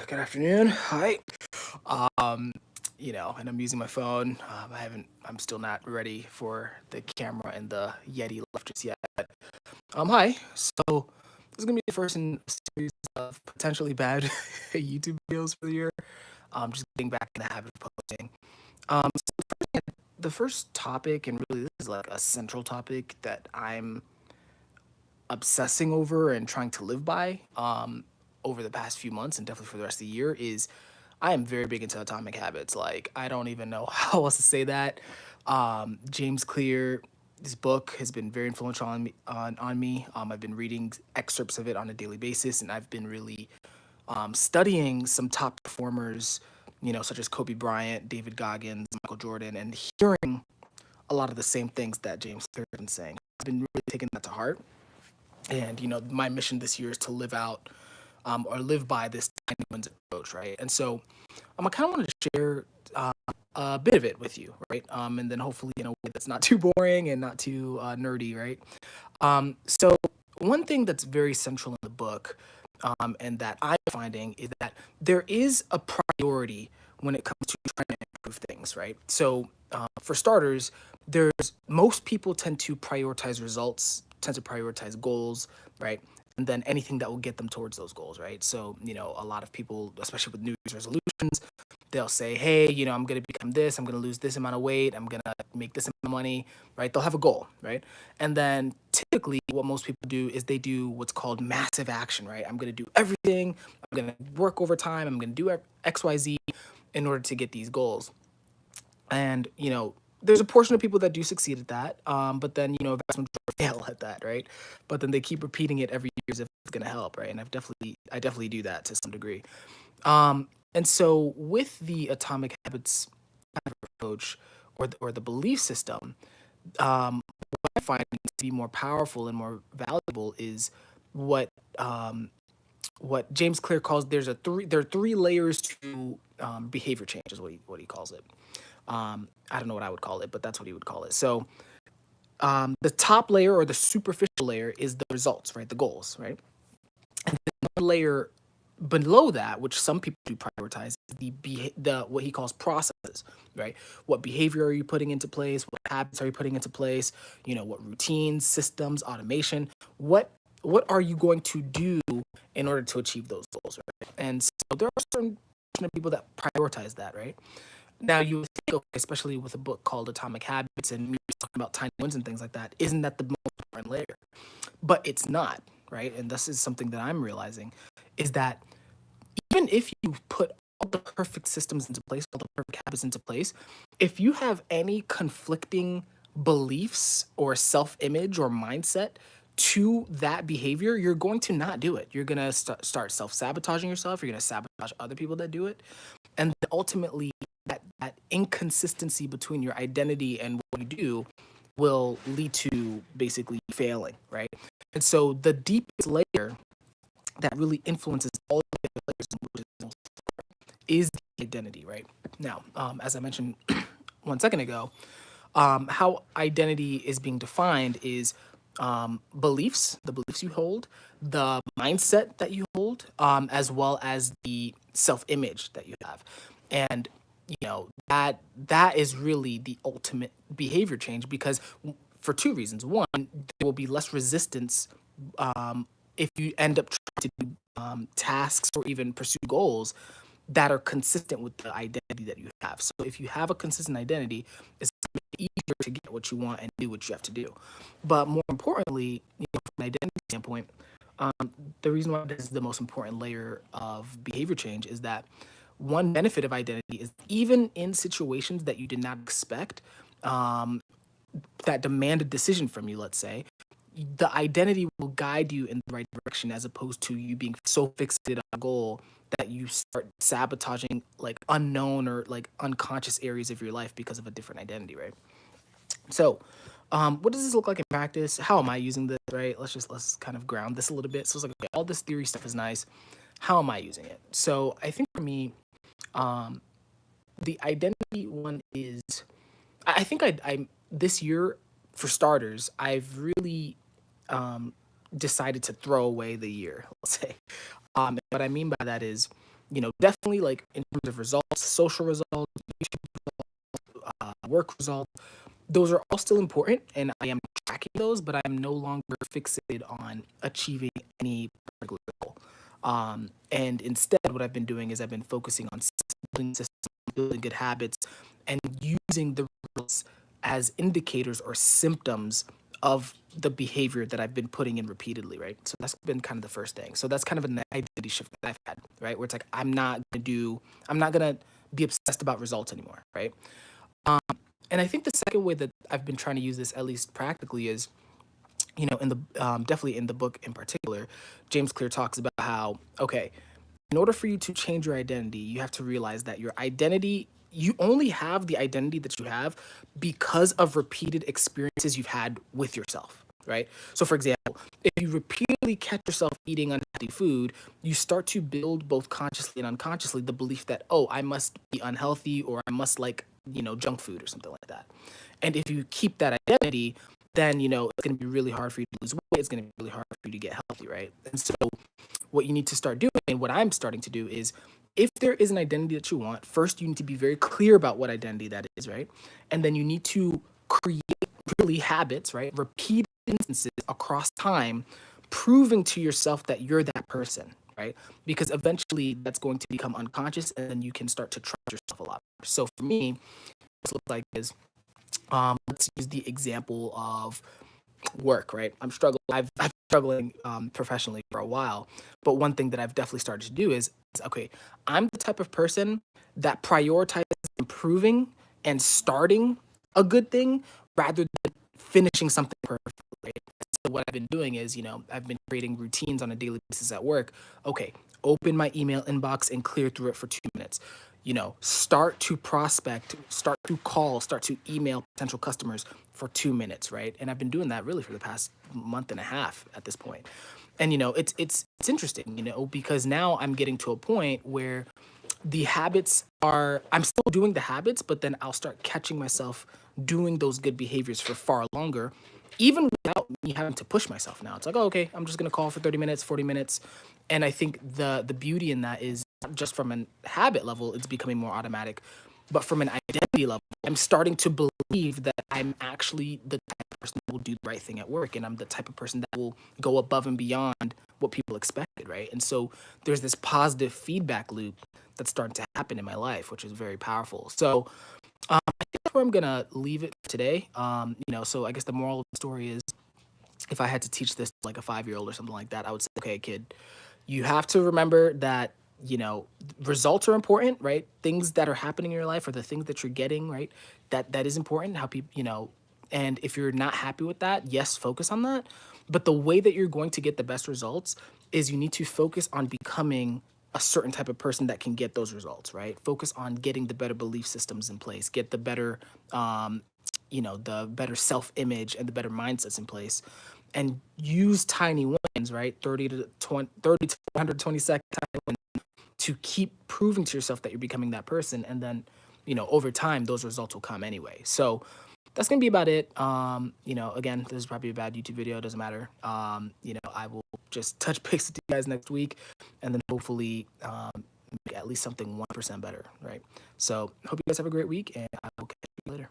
Good afternoon. Hi. Um, and I'm using my phone. I'm still not ready for the camera and the Yeti left just yet. Hi. So this is gonna be the first in a series of potentially bad YouTube videos for the year. Just getting back in the habit of posting. So the first topic, and really this is like a central topic that I'm obsessing over and trying to live by over the past few months and definitely for the rest of the year is I am very big into atomic habits. Like I don't even know how else to say that. James Clear, this book has been very influential on me. I've been reading excerpts of it on a daily basis, and I've been really studying some top performers, such as Kobe Bryant, David Goggins, Michael Jordan, and hearing a lot of the same things that James Clear has been saying. I've been really taking that to heart. And my mission this year is to live out or live by this tiny wins approach, right? And so I kind of wanted to share a bit of it with you, right? And then hopefully in a way that's not too boring and not too nerdy, right? So one thing that's very central in the book, and that I'm finding is that there is a priority when it comes to trying to improve things, right? So for starters, there's most people tend to prioritize results, tend to prioritize goals, right? And then anything that will get them towards those goals, right? So, a lot of people, especially with New Year's resolutions, they'll say, hey, I'm going to become this, I'm going to lose this amount of weight, I'm going to make this amount of money, right? They'll have a goal, right? And then typically what most people do is they do what's called massive action, right? I'm going to do everything, I'm going to work overtime, I'm going to do XYZ in order to get these goals. And, there's a portion of people that do succeed at that, but then, a vast majority fail at that, right? But then they keep repeating it every year as if it's going to help, right? And I definitely do that to some degree. And so with the atomic habits approach or the belief system, what I find to be more powerful and more valuable is what what James Clear calls there are three layers to behavior change is what he calls it. I don't know what I would call it, but that's what he would call it. So the top layer or the superficial layer is the results, right? The goals, right? And then one layer below that, which some people do prioritize, is the what he calls processes, right? What behavior are you putting into place? What habits are you putting into place? What routines, systems, automation? What are you going to do in order to achieve those goals, right? And so there are certain people that prioritize that, right? Now you would think, okay, especially with a book called Atomic Habits and me talking about tiny wins and things like that, isn't that the most important layer? But it's not, right? And this is something that I'm realizing is that even if you put all the perfect systems into place, all the perfect habits into place, if you have any conflicting beliefs or self-image or mindset to that behavior, you're going to not do it. You're going to start self-sabotaging yourself. You're going to sabotage other people that do it. And ultimately, that inconsistency between your identity and what you do will lead to basically failing, right? And so the deepest layer that really influences all the other layers is the identity, right? Now, as I mentioned one second ago, how identity is being defined is beliefs, the beliefs you hold, the mindset that you hold, as well as the self-image that you have, and that is really the ultimate behavior change because for two reasons. One, there will be less resistance if you end up trying to do tasks or even pursue goals that are consistent with the identity that you have. So if you have a consistent identity, it's easier to get what you want and do what you have to do. But more importantly, from an identity standpoint, um, the reason why this is the most important layer of behavior change is that one benefit of identity is even in situations that you did not expect, um, that demand a decision from you, let's say, the identity will guide you in the right direction as opposed to you being so fixated on a goal that you start sabotaging like unknown or like unconscious areas of your life because of a different identity, right? So, what does this look like in practice? How am I using this, right? Let's kind of ground this a little bit. So it's like, okay, all this theory stuff is nice. How am I using it? So I think for me, um, the identity one is, I think I this year, for starters, I've really decided to throw away the year, let's say. And what I mean by that is, definitely like in terms of results, social results, work results, those are all still important and I am tracking those, but I'm no longer fixated on achieving any particular goal. And instead, what I've been doing is I've been focusing on building systems, building good habits, and using the results as indicators or symptoms of the behavior that I've been putting in repeatedly, right? So that's been kind of the first thing. So that's kind of an identity shift that I've had, right? Where it's like I'm not gonna be obsessed about results anymore, right? Um, and I think the second way that I've been trying to use this, at least practically, is in the definitely in the book in particular, James Clear talks about how okay, in order for you to change your identity, you have to realize that your identity, you only have the identity that you have because of repeated experiences you've had with yourself, right? So, for example, if you repeatedly catch yourself eating unhealthy food, you start to build both consciously and unconsciously the belief that, oh, I must be unhealthy or I must like, junk food or something like that. And if you keep that identity, then, it's going to be really hard for you to lose weight. It's going to be really hard for you to get healthy, right? And so, what you need to start doing and what I'm starting to do is if there is an identity that you want, first you need to be very clear about what identity that is, right? And then you need to create really habits, right? Repeat instances across time, proving to yourself that you're that person, right? Because eventually that's going to become unconscious and then you can start to trust yourself a lot. So for me, what this looks like is let's use the example of work, right? I've been struggling professionally for a while, but one thing that I've definitely started to do is okay, I'm the type of person that prioritizes improving and starting a good thing rather than finishing something perfect. Right? So what I've been doing is, I've been creating routines on a daily basis at work. Okay, open my email inbox and clear through it for 2 minutes. Start to prospect, start to call, start to email potential customers for 2 minutes, right? And I've been doing that really for the past month and a half at this point. And it's interesting, because now I'm getting to a point where the habits are I'm still doing the habits, but then I'll start catching myself doing those good behaviors for far longer, even without me having to push myself now. It's like, oh, okay, I'm just gonna call for 30 minutes, 40 minutes. And I think the beauty in that is not just from an habit level, it's becoming more automatic, but from an identity level, I'm starting to believe that I'm actually the type of person that will do the right thing at work, and I'm the type of person that will go above and beyond what people expected, right? And so there's this positive feedback loop that's starting to happen in my life, which is very powerful. So I think that's where I'm gonna leave it for today. So I guess the moral of the story is if I had to teach this to like a 5-year-old or something like that, I would say, okay, kid, you have to remember that, results are important, right? Things that are happening in your life or the things that you're getting, right? That is important. How people, and if you're not happy with that, yes, focus on that. But the way that you're going to get the best results is you need to focus on becoming a certain type of person that can get those results, right? Focus on getting the better belief systems in place, get the better the better self-image and the better mindsets in place, and use tiny wins, right? 30 to 120 second time wins to keep proving to yourself that you're becoming that person. And then, over time, those results will come anyway. So that's gonna be about it. Again, this is probably a bad YouTube video, doesn't matter. I will just touch base with you guys next week and then hopefully make at least something 1% better, right? So hope you guys have a great week and I will catch you later.